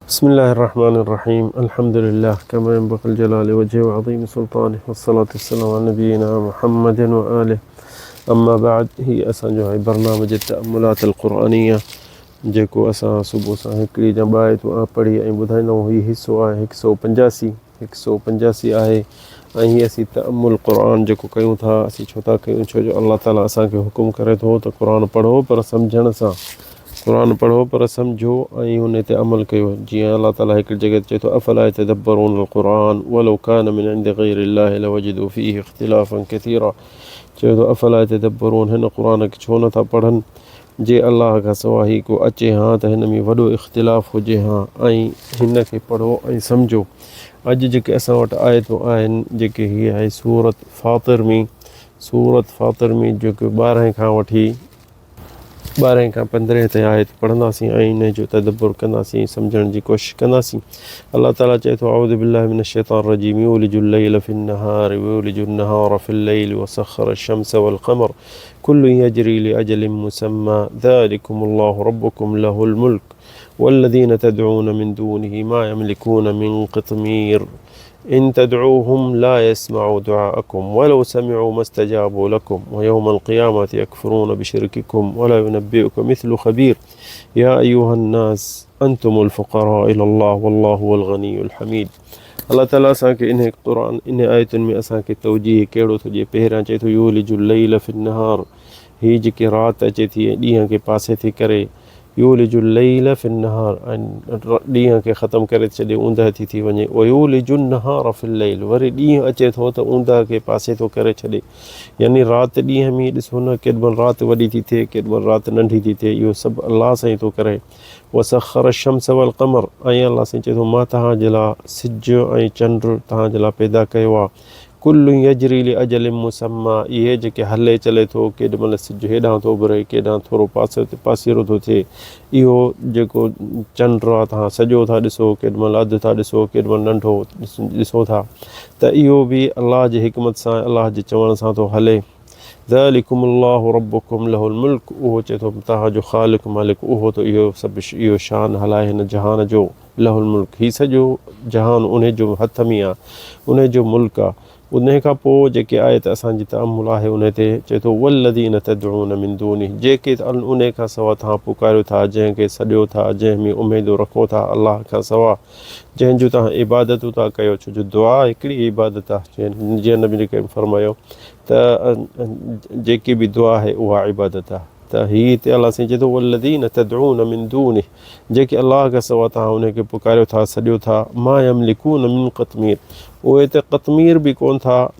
بسم الله الرحمن الرحيم الحمد لله كما ينبغي الجلال وجهه وعظيم سلطانه والصلاة والسلام على نبينا محمد وآله أما بعد هي أسان جو برنامج التأملات القرآنية जेको असां सुबुह सां हिकिड़ी या ॿ आयतूं पढ़ी ऐं ॿुधाईंदा आहियूं। हीउ हिसो आहे 185 आहे ऐं हीअ असीं तअम्मुल क़ुरान जेको कयूं था। असीं छो था कयूं? छो जो अल्लाह ताला असांखे हुकुम करे थो त क़ुरान पढ़ो पर सम्झण सां, क़ुरान पढ़ो पर सम्झो ऐं हुन ते अमल कयो। जीअं अल्लाह ताला हिकिड़ी जॻह चए थो अफ़ला यतदब्बरून क़ुरान वलो कान मिन इंदि ग़ैरिल्लाहि लवजदू फ़ीहि इख़्तिलाफ़न कसीरा। चए थो अफ़ला यतदब्बरून, हिन क़ुरान खे छो नथा पढ़नि जे अल्लाह खां सवाइ ही को अचे हा त हिन में वॾो इख़्तिलाफ़ हुजे हा, ऐं हिन खे पढ़ो ऐं सम्झो। अॼु जेके असां वटि आयतूं आहिनि जेके हीअ आहे सूरत फ़ातिर में जेके 12 खां वठी 12 खां 15 ताईं आयत पढ़ंदासीं ऐं इन जो तदब्बुर कंदासीं, सम्झण जी कोशिशि कंदासीं। अल्लाह ताला चए थो अऊज़ु बिल्लाहि मिनश शैतानिर रजीम युलिजुल लैल फिन नहार वयुलिजुन नहार फिल लैल वसख़्खर अश-शम्स वल क़मर कुल्लुन यजरी लिअजलिन मुसम्मा ज़ालिकुमुल्लाहु रब्बुकुम लहुल मुल्क वल्लज़ीना तदऊन मिन दूनिही मा यमलिकून मिन क़ित्मीर इन तदऊहुम ला यस्मऊ दुआअकुम वलौ समिअू मस्तजाबू लकुम वयौमल क़ियामति यकफ़ुरून बिशिर्किकुम वला युनब्बिउका मिस्लु ख़बीर या अय्युहन नास अंतुमुल फ़ुक़राउ इलल्लाह वल्लाहु हुवल ग़नियुल हमीद। अल्लाह ताला असांखे इन क़ुरान इन आयतुनि में असांखे तवजीह कहिड़ो थो ॾिए। पहिरियां चए थो युलिजुल लैल फिन नहार, हीअ जेकी राति अचे थी ऐं ॾींहं खे पासे थी करे, युलिजुल लैल फिन नहार, ऐं ॾींहं खे ख़तमु करे छॾे ऊंदहि थी वञे। वयुलिजुन नहार फिल लैल, वरी ॾींहुं अचे थो त ऊंदहि खे पासे थो करे छॾे। यानी राति ॾींहं में ॾिसो न, केॾीमहिल राति वॾी थी थिए, केॾीमहिल राति नंढी थी थिए, इहो सभु अल्लाह सां ई थो करे। वसख़्खर अश-शम्स वल क़मर, ऐं अल्लाह सां चए थो मां तव्हांजे लाइ सिज ऐं चंड तव्हांजे लाइ पैदा कयो आहे। कुल्लु यजरी लिअजलिन मुसम्मा, इहे जेके हले चले थो, केॾीमहिल सिज हेॾां थो उभिरे, केॾां थोरो पासीरो थो थिए। इहो जेको चंड आहे तव्हां सॼो था ॾिसो, केॾीमहिल अधु था ॾिसो, केॾीमहिल नंढो ॾिसो था, त इहो बि अल्लाह जी हिकमत सां, अल्लाह जे चवण सां थो हले। ज़ालिकुमुल्लाहु रब्बुकुम लहुल मुल्क, उहो चए थो तव्हांजो ख़ालिक़ मालिक उहो त इहो सभु इहो शान हलाए हिन जहान जो। लहुल मुल्क, हीउ सॼो जहान उन जो हथ में आहे, उन जो मुल्क आहे। उन खां पोइ जेके आयत असांजी तअम्मुल आहे उन ते चए थो वल्लज़ीना तदऊन मिन दूनिही, जेके उन खां सवाइ तव्हां पुकारियो था, जंहिंखे सॼो था, जंहिंमें उमेदूं रखो था अल्लाह खां सवाइ, जंहिंजूं तव्हां इबादतूं था कयो। छो जो दुआ हिकिड़ी इबादत आहे। जीअं नबी करीम फरमायो त जेकी बि दुआ आहे उहा इबादत आहे। त हीअ हिते अल्लाह साईं चए थो वल्लज़ीना तदऊन मिन दूनिही, जेके अल्लाह खां सवाइ तव्हां उनखे पुकारियो था, सॼो था, मा यमलिकून मिन क़ित्मीर, उहे त क़ित्मीर बि कोन था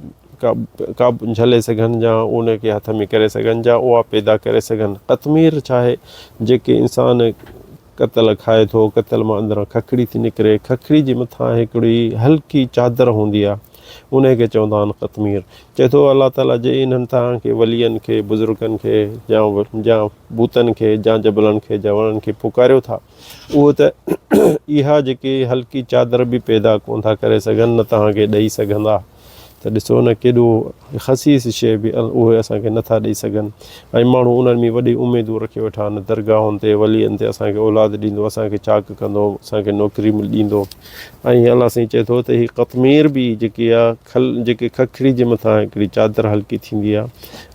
का झले सघनि या उनखे हथ में करे सघनि या उहा पैदा करे सघनि। क़ित्मीर छा आहे? जेके इंसान कतल खाए थो, कतल मां अंदरां खखड़ी थी निकिरे, खखड़ी जे मथां हिकिड़ी हल्की चादर हूंदी आहे, उनखे चवंदा आहिनि क़ित्मीर। चए थो अल्लाह ताला जे इन्हनि तव्हांखे वलियनि खे, बुज़ुर्गनि खे या बूतनि खे या जबलनि खे या वणनि खे पुकारियो था, उहो त इहा जेके हल्की चादर बि पैदा कोन था करे सघनि, न तव्हांखे ॾेई सघंदा। त ॾिसो न केॾो ख़सीस शइ बि उहे असांखे नथा ॾेई सघनि। ऐं माण्हू उन्हनि में वॾी उमेदूं रखी वेठा आहिनि, दरगाहुनि ते, वलियनि ते असांखे औलाद ॾींदो, असांखे चाक कंदो, असांखे नौकिरी ॾींदो। ऐं अल्लाह साईं चए थो त हीअ क़ित्मीर बि जेकी आहे जेके खखड़ी जे मथां हिकिड़ी चादर हल्की थींदी आहे,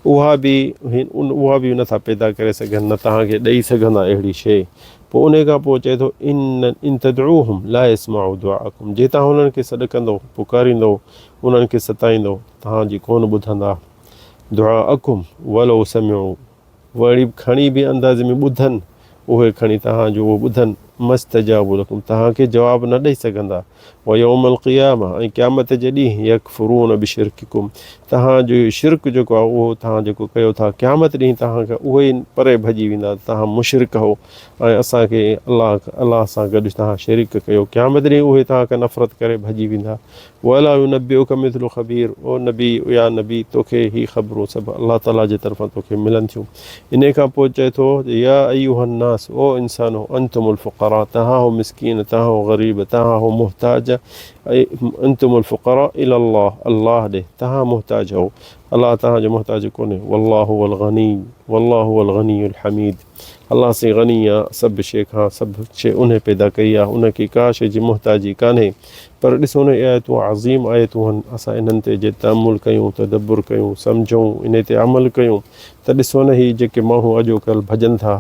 उहा बि नथा पैदा करे सघनि, न तव्हांखे ॾेई सघंदा अहिड़ी शइ। पोइ उन खां पोइ चए थो इन तदऊहुम ला यस्मऊ दुआअकुम, जे तव्हां उन्हनि खे सॾु कंदो, पुकारींदो, उन्हनि खे सताईंदो, तव्हांजी कोन ॿुधंदा। दुआअकुम वलो समिअऊ, वरी खणी बि अंदाज़े में ॿुधनि, उहे खणी तव्हांजो उहो ॿुधनि, मस्तजाबू लकुम, तव्हांखे जवाबु न ॾेई सघंदा। वयौमल क़ियामा, ऐं क़यामत जे ॾींहुं यकफ़ुरून बिशिर्किकुम, तव्हांजो शिरक जेको आहे उहो तव्हां जेको कयो था, क़यामत ॾींहुं तव्हांखे उहे परे भॼी वेंदा, तव्हां मुशरिक हो ऐं असांखे अल्लाह सां गॾु तव्हां शरीक कयो। क़यामत ॾींहुं उहे तव्हांखे नफ़रत करे भॼी वेंदा। वला युनब्बिउका मिस्लु ख़बीर, ओ नबी या नबी, तोखे ही ख़बरूं सभु अल्लाह ताला जे तरफ़ां तोखे मिलनि थियूं। इन खां पोइ चए थो या अय्युहन नास, ओ इंसानो अंतुमुल फ़ुक़रा الفقراء تها مسكين تها غريب تها محتاج انتم الفقراء الى الله الله دے تها محتاج ہو اللہ تها جو محتاج کونے والله هو الغني والله هو الغني الحميد اللہ سے غنی سب شے کھا سب شے انہیں پیدا کئی ان کی کا شے جی محتاجی کانے پر ॾिसो न आयतूं عظیم आयतूं असां इन्हनि ते जे तअम्मुल कयूं तदब्बुर कयूं सम्झूं इन ते अमल कयूं त ॾिसो न ही जेके माण्हू अॼुकल्ह भॼनि था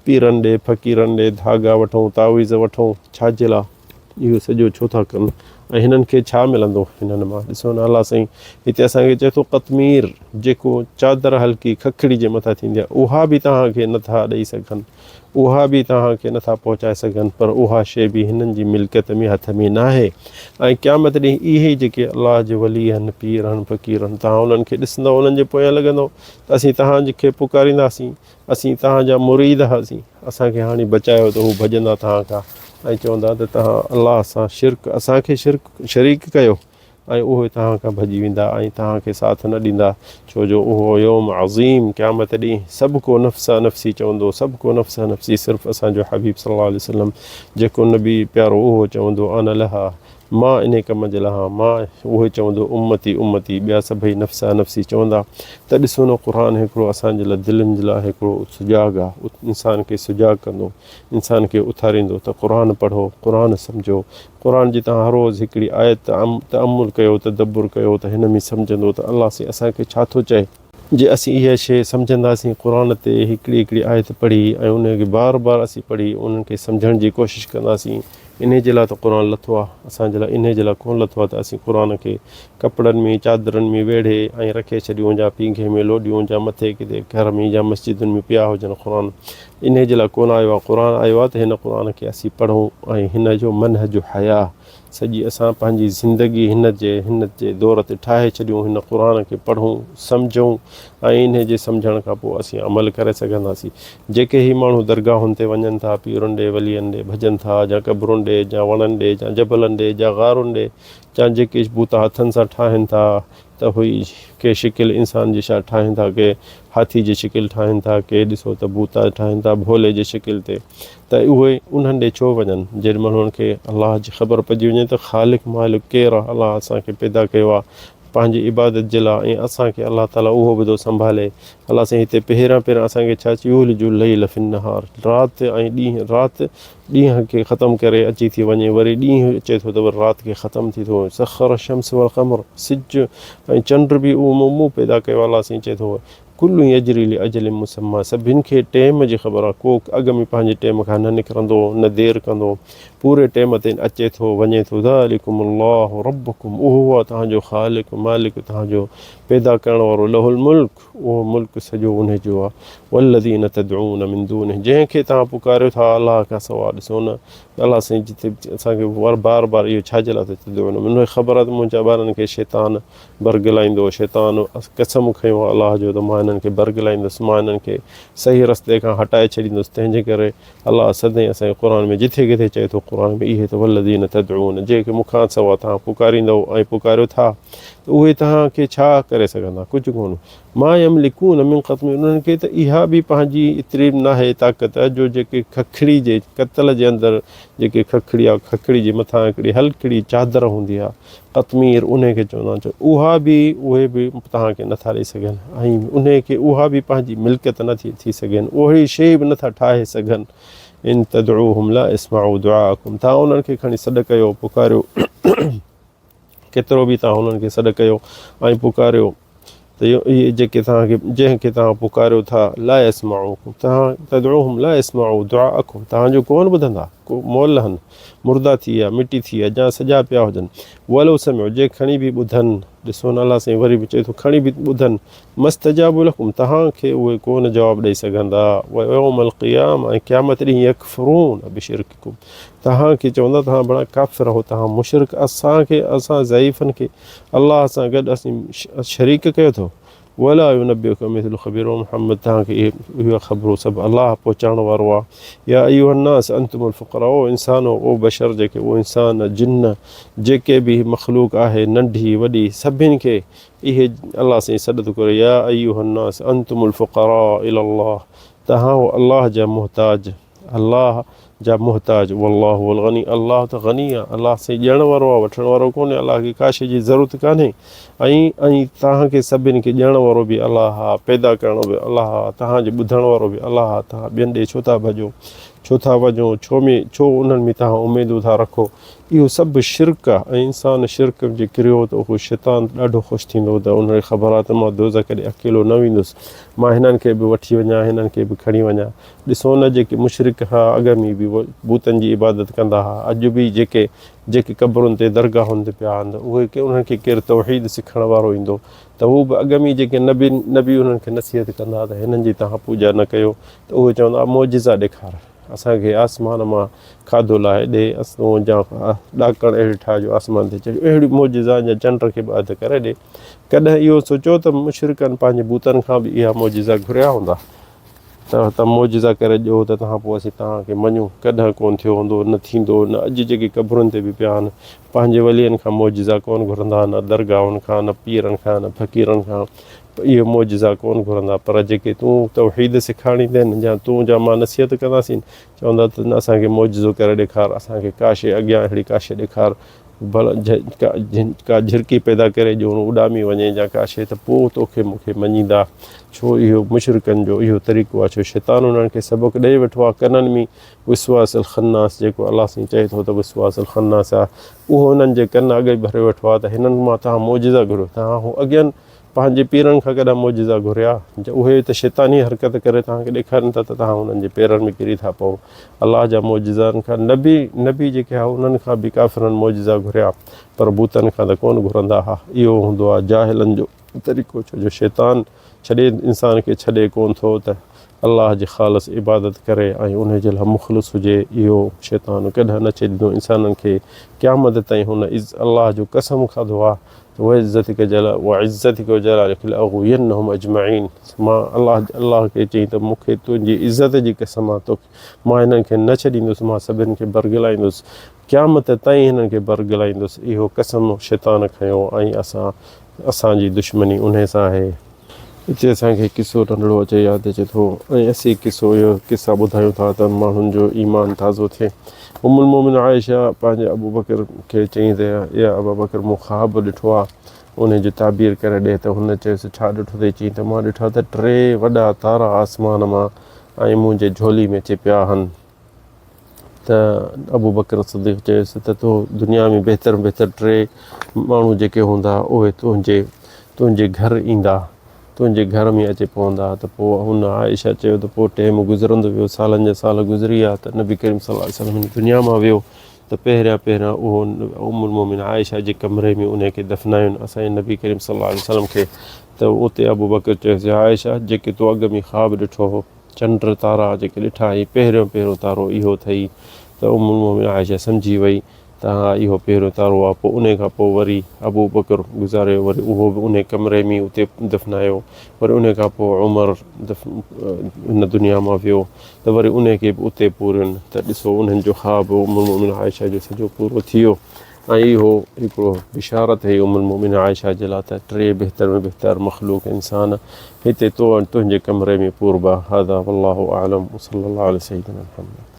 पीरनि ॾे फ़क़ीरनि ॾे धागा वठूं तावीज़ वठूं छाजे लाइ इहो सॼो छो था कनि ऐं हिननि खे छा मिलंदो हिननि मां ॾिसो न अलाह साईं हिते असांखे चए थो क़तमीर जेको चादर हल्की खखड़ी जे मथां थींदी आहे उहा बि तव्हांखे नथा ॾेई सघनि उहा बि तव्हांखे नथा पहुचाए सघनि पर उहा शइ बि हिननि जी मिल्कियत में हथ में न आहे ऐं क़यामत ॾींहुं इहे जेके अलाह जे वली आहिनि पीर आहिनि फ़क़ीर आहिनि तव्हां उन्हनि खे ॾिसंदव उन्हनि जे पोयां लॻंदो त असीं तव्हांखे पुकारींदासीं असीं तव्हांजा मुरीद हुआसीं असांखे हाणे बचायो त हू भॼंदा तव्हां खां ऐं चवंदा त तव्हां अलाह सां शिरक असांखे शरीक कयो ऐं उहे तव्हां खां भॼी वेंदा ऐं तव्हांखे साथ न ॾींदा छो जो उहो योम अज़ीम क़यामत ॾींहुं सभु को नफ़्सा नफ़्सी चवंदो सभु को नफ़्सा नफ़्सी सिर्फ़ु असांजो हबीब सल्लल्लाहु अलैहि वसल्लम जेको नबी प्यारो उहो चवंदो अन लहा मां इन कम जे लाइ मां उहे चवंदो उम्मती उम्मती ॿिया सभई नफ़्सा नफ़्सी चवंदा त ॾिसो न क़ुर हिकिड़ो असांजे लाइ दिलनि जे लाइ हिकिड़ो सुजाग आहे इंसान खे सुजाग कंदो इंसान खे उथारींदो त क़ुर पढ़ो क़ुर सम्झो क़ुर जी तव्हां हर रोज़ु हिकिड़ी आयत तअम्मुल कयो तदब्बुर कयो त हिन में सम्झंदो त अलाह से असांखे छा थो चए जे असीं इहा शइ सम्झंदासीं क़ुर ते हिकिड़ी आयत पढ़ी ऐं उनखे बार बार असीं पढ़ी उन्हनि खे सम्झण जी कोशिशि कंदासीं इन जे लाइ त क़ुर लथो आहे असांजे लाइ इन जे लाइ कोन लथो आहे त असीं क़ुर खे कपिड़नि में चादरनि में वेढ़े ऐं रखे छॾियूं या पींघे में लोॾियूं या मथे किथे घर में या मस्जिदुनि में पिया हुजनि क़ुर इन जे लाइ कोन आयो आहे क़ुर आयो आहे त हिन क़ुर खे असीं पढ़ूं ऐं हिन जो मनहज हया सॼी असां पंहिंजी ज़िंदगी हिन जे दौर ते ठाहे छॾियूं हिन क़ुर खे पढ़ूं सम्झूं ऐं इन जे सम्झण खां पोइ असीं अमल करे सघंदासीं जेके ई माण्हू दरगाहुनि ते वञनि था पीरुनि ॾे वलियनि ॾे भॼनि था या क़बरुनि ॾे या वणनि ॾे या जबलनि ॾे या ग़ारुनि ॾे या जेके बूता हथनि सां ठाहिनि था त हुई के शिकिल इंसान जी छा ठाहिनि था के हाथी जी शिकिल ठाहिनि था के ॾिसो त बूता ठाहिनि था भोले जी शिकिल ते त उहे उन्हनि ॾे छो वञनि जेॾीमहिल उन्हनि खे अलाह जी ख़बर पइजी वञे त ख़ालिक मालिक केरु आहे अलाह असांखे पैदा कयो आहे पंहिंजी इबादत जे लाइ ऐं असांखे अलाह ताला उहो बि थो संभाले अलाह साईं हिते पहिरियां असांखे छा चयो युलिजु लैल फिन्नहार राति ऐं ॾींहं खे ख़तमु करे अची थी वञे वरी ॾींहुं अचे थो त वरी राति खे ख़तमु थी थो सख़र शम्स वल क़मर सिज ऐं चंड बि उहो मूं पैदा कयो अलाह साईं चए थो कुल्लू अजरी अजल मुसम्मा सभिनि खे टाइम जी ख़बर आहे को अॻ में पंहिंजे टाइम खां न निकिरंदो न देरि कंदो पूरे टाइम ते अचे थो वञे थो ज़ालिकुम अल्लाहु रब्बुकुम उहो आहे तव्हांजो ख़ालिक मालिक तव्हांजो पैदा करण वारो लहुल मुल्क उहो मुल्क सॼो उनजो आहे वल्लज़ीन तदऊन मिन दूनिहि जंहिंखे तव्हां पुकारियो था अलाह खां सवाइ ॾिसो न अलाह साईं जिते असांखे बार बार इहो छाजे लाइ तदऊन उन ख़बर आहे त मुंहिंजा ॿारनि खे शैतान बरगलाईंदो शैतान कसम खयो आहे अलाह जो त मां हिननि खे बरगलाईंदुसि मां हिननि खे सही रस्ते खां हटाए छॾींदुसि तंहिंजे करे अलाह सदाईं असांजे क़ुर में जिथे किथे चए थो क़ुर में इहे त वल्लज़ीन तदऊन जेके मूंखां सवाइ तव्हां पुकारींदव ऐं पुकारियो था त उहे तव्हांखे छा करे सघंदा कुझु कोन मां यमलिकून मिन क़त्मीर उन्हनि खे त इहा बि पंहिंजी एतिरी न आहे ताक़त जो जेके खखड़ी जे कतल जे अंदरि जेके खखड़ी आहे खखड़ी जे मथां हिकिड़ी हल्कड़ी चादर हूंदी आहे क़त्मीर उन खे चवंदा आहिनि उहे बि तव्हांखे नथा ॾेई सघनि ऐं उन खे उहा बि पंहिंजी मिल्कियत नथी थी सघनि ओहिड़ी शइ बि नथा ठाहे सघनि इन तदऊहुम ला इस्माउ दुआकुम तव्हां उन्हनि खे खणी सॾु कयो पुकारियो केतिरो बि तव्हां उन्हनि खे सॾु कयो ऐं पुकारियो त इहे जेके तव्हांखे जंहिंखे तव्हां पुकारियो था ला इस्माउ तव्हां तदऊहुम ला इस्माउ दुआकुम तव्हांजो कोन ॿुधंदा को मोल आहिनि मुर्दा थी विया मिटी थी विया या सॼा पिया हुजनि वलो सम्झो जे खणी बि ॿुधनि ॾिसो न अलाह साईं वरी बि चए थो खणी बि ॿुधनि मस्तजाबु लकुम तव्हांखे उहे कोन जवाबु ॾेई सघंदा यौमल क़ियाम ऐं क़यामत ॾींहुं यकफ़ुरून बिशिरकिकुम तव्हांखे चवंदा तव्हां बड़ा काफ़िर हो तव्हां मुशरिक असां ज़ईफ़नि खे अलाह सां गॾु असीं शरीक कयो अथव वला युनब्बिउक मिस्लु ख़बीर मुहम्मद तव्हांखे इहा ख़बरूं सभु अलाह पहुचाइण वारो आहे या अय्युहन्नास अंतुमुल फुक़रा ओ इंसानो ओ बशर जेके उहो इंसान जिन जेके बि मख़लूक आहे नंढी वॾी सभिनि खे इहे अलाह साईं सॾु थो करे या अय्युहन्नास अंतुमुल फुक़रा इलल्लाह तव्हां अलाह जा मुहताज अलाह जा मुहताज वल्लाहु वल गनी अल्लाह त गनी आहे अल्लाह से ॾियण वारो आहे वठण वारो कोन्हे अल्लाह खे का शइ जी ज़रूरत कान्हे ऐं तव्हांखे सभिनि खे ॾियण वारो बि अल्लाह आहे पैदा करण बि अल्लाह आहे तव्हांजे ॿुधण वारो बि अल्लाह आहे तव्हां ॿियनि ॾे छो था भॼो छो था वञो छो उन्हनि में तव्हां उमेदूं था रखो इहो सभु शिरक आहे ऐं इंसानु शिरक जे किरियो त उहो शैतान ॾाढो ख़ुशि थींदो त उनखे ख़बर आहे त मां दोज़ख ॾे अकेलो न वेंदुसि मां हिननि खे बि वठी वञा हिननि खे बि खणी वञा ॾिसो न जेके मुशरिक हुआ अॻ में बि बूतनि जी इबादत कंदा हुआ अॼु बि जेके क़बरुनि ते दरगाहुनि ते पिया आहिनि उहे उन्हनि खे केरु तौहीद सिखण वारो ईंदो त उहो बि अॻ में जेके नबी उन्हनि खे नसीहत कंदा त हिननि जी तव्हां पूॼा न कयो त उहे चवंदा मौजिज़ा ॾेखार असांखे आसमान मां खाधो लाहे ॾे असां जा ॾाकण अहिड़े ठाहिजो आसमान ते चढ़ियो अहिड़ी मौजिज़ा या चंड खे बि अधु करे ॾे कॾहिं इहो सोचो त मुशरिकनि पंहिंजे बूतनि खां बि इहा मौजिज़ा घुरिया हूंदा त मौजिज़ा करे ॾियो त तव्हां पोइ असीं तव्हांखे मञूं कॾहिं कोन्ह थियो हूंदो न थींदो न अॼु जेके क़बरुनि ते बि पिया आहिनि पंहिंजे वलियनि खां मौजिज़ा कोन्ह घुरंदा न दरगाहुनि खां न पीरनि खां न फ़क़ीरनि खां इहो मौजिज़ा कोन्ह घुरंदा पर जेके तूं तौहीद सेखारींदे या तूं जा मां नसीहत कंदासीं चवंदा त न असांखे मौजिज़ो करे ॾेखार असांखे का शइ अॻियां अहिड़ी का शइ ॾेखार भला का झिरकी पैदा करे ॾियो उॾामी वञे या का शइ त पोइ तोखे मूंखे मञींदा छो इहो मुशरिकनि जो इहो तरीक़ो आहे छो शैतान उन्हनि खे सबक़ु ॾेई वेठो आहे कननि में विस्वास अल खन्नास जेको अलाह साईं चए थो त विस्वास अल खन्नास आहे उहो उन्हनि जे कन अॻे भरे वेठो आहे त हिननि मां तव्हां मौजिज़ा घुरियो तव्हां हू अॻियां पंहिंजे पीरनि खां कॾहिं मौजिज़ा घुरिया उहे त शैतानी हरकत करे तव्हांखे ॾेखारनि था त तव्हां हुननि जे पेरनि में किरी था पओ अलाह जा मौजिज़ानि खां नबी जेके आहे उन्हनि खां बि काफ़िरनि मौजिज़ा घुरिया पर बूतनि खां त कोन्ह घुरंदा हुआ इहो हूंदो आहे जाहिलनि जो तरीक़ो छो जो शैतान छॾे इंसान खे छॾे कोन्ह थो त अलाह जी ख़ालस इबादत करे ऐं उन जे लाइ मुख़लिस हुजे इहो शैतान कॾहिं न छॾींदो इंसाननि खे क़यामत ताईं हुन अलाह जो कसम खाधो आहे वइज़्ज़तिका अजमईन मां अलाह खे चई त मूंखे तुंहिंजी इज़त जी कसम आहे तोखे मां हिननि खे न छॾींदुसि मां सभिनि खे बरगलाईंदुसि क़यामत ताईं हिननि खे बरगलाईंदुसि इहो कसम शैतान खयो ऐं असांजी दुश्मनी उन सां आहे हिते असांखे किसो नंढड़ो अचे यादि अचे थो ऐं असीं इहो किसा ॿुधायूं था त माण्हुनि जो ईमान ताज़ो थिए उम्मुल मोमिन आयशा पंहिंजे अबू बकर खे चई त या अबू बकर मूं ख़्वाबु ॾिठो आहे उन जो ताबीर करे ॾे त हुन चयोसि छा ॾिठो अथई चई त मां ॾिठा त 3 वॾा तारा आसमान मां ऐं मुंहिंजे झोली में चिपिया आहिनि त अबू बकर सिद्दीक़ चयोसि त तो दुनिया में बहितर 3 माण्हू जेके हूंदा उहे तुंहिंजे घर ईंदा तुंहिंजे घर में अची पवंदा त पोइ हुन आयशा चयो त पोइ टाइम गुज़रंदो वियो सालनि जा साल गुज़री विया त नबी करीम सल्लल्लाहु अलैहि वसल्लम दुनिया मां वियो त पहिरियां उहो उम्मुल मोमिन आयशा जे कमरे में उनखे दफ़नायुनि असांजे नबी करीम सल्लल्लाहु अलैहि वसल्लम खे त उते अबू बकर चयोसि आयशा जेके तो अॻ में ख़्वाबु ॾिठो हो चंड तारा जेके ॾिठा हुई पहिरियों तारो इहो अथई त उम्मुल मोमिन आयशा सम्झी वई त हा इहो पहिरियों तारो आहे पोइ उन खां पोइ वरी अबू बकर गुज़ारियो वरी उहो बि उन कमरे में उते दफ़नायो वरी उन खां पोइ उमर हिन दुनिया मां वियो त वरी उन खे बि उते पूरियुनि त ॾिसो उन्हनि जो ख़्वाबु उम्मुल मोमिन आयशा जो सॼो पूरो थी वियो ऐं इहो हिकिड़ो बिशारत हुई उम्मुल मोमिन आयशा जे लाइ त 3 बहितर में बहितर मख़लूक इंसान हिते तुंहिंजे कमरे में पूरबा हादा वल्लाहु आलम सल्लल्लाहु अलैहि वसल्लम।